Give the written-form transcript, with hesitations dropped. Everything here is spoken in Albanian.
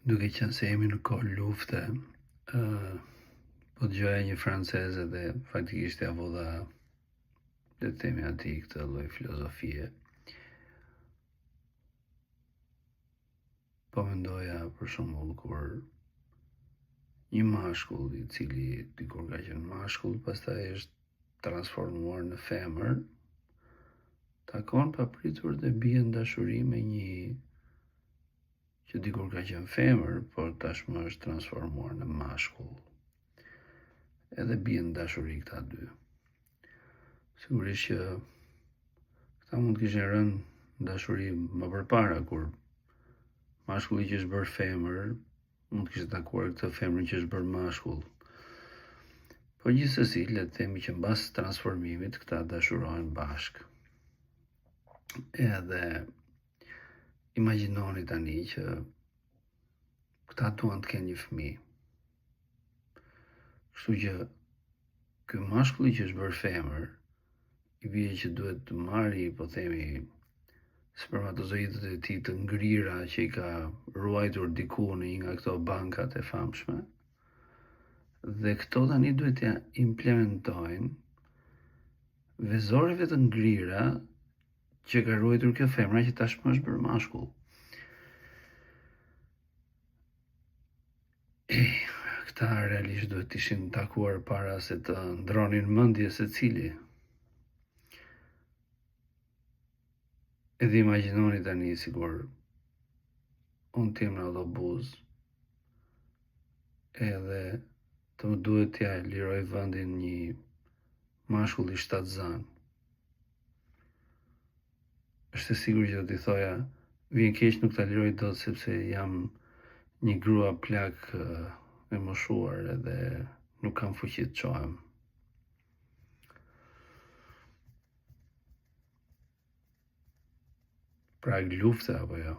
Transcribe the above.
Duke qenë se jemi në kohë lufte, po dëgjoja një franceze dhe faktikisht ja vodha le të themi atij këtë lloj filozofie. Po mendoja për shembull kur një mashkull i cili dikur ka qenë mashkull, pastaj është transformuar në femër, takon papritur dhe bie në dashuri me një që dikur ka qenë femër, por tashmë është transformuar në mashkull. Edhe bien në dashuri këta dy. Sigurisht që këta mund të kishin rënë në dashuri më përpara, kur mashkulli që është bërë femër mund të kishte takuar këtë femrën që është bërë mashkull. Po gjithsesi, le të themi që mbas transformimit këta dashurohen bashkë. Edhe imagjinoni tani që këta duan të kenë një fëmijë. Kështu që ky mashkulli që është bërë femër, i bie që duhet të marrë, po themi, spermatozoidët e tij të ngrira që i ka ruajtur diku në një nga këto bankat e famshme, dhe këto tani duhet t'ja implementojnë vezoreve të ngrira që ka ruajtur kjo femra që tashmë është bërë mashkull. Këta realisht duhet t'ishin takuar para se të ndronin mendje secili. Edhe imagjinoni tani sikur unë t'jem në autobus edhe të më duhet t'ja liroj vendin një mashkull i shtatzan. Është e sigurt që do t'i thoja, vjen keq, nuk ta liroj dot sepse jam një grua plak e moshuar edhe nuk kam fuqi të çohem. Pra lufta apo jo?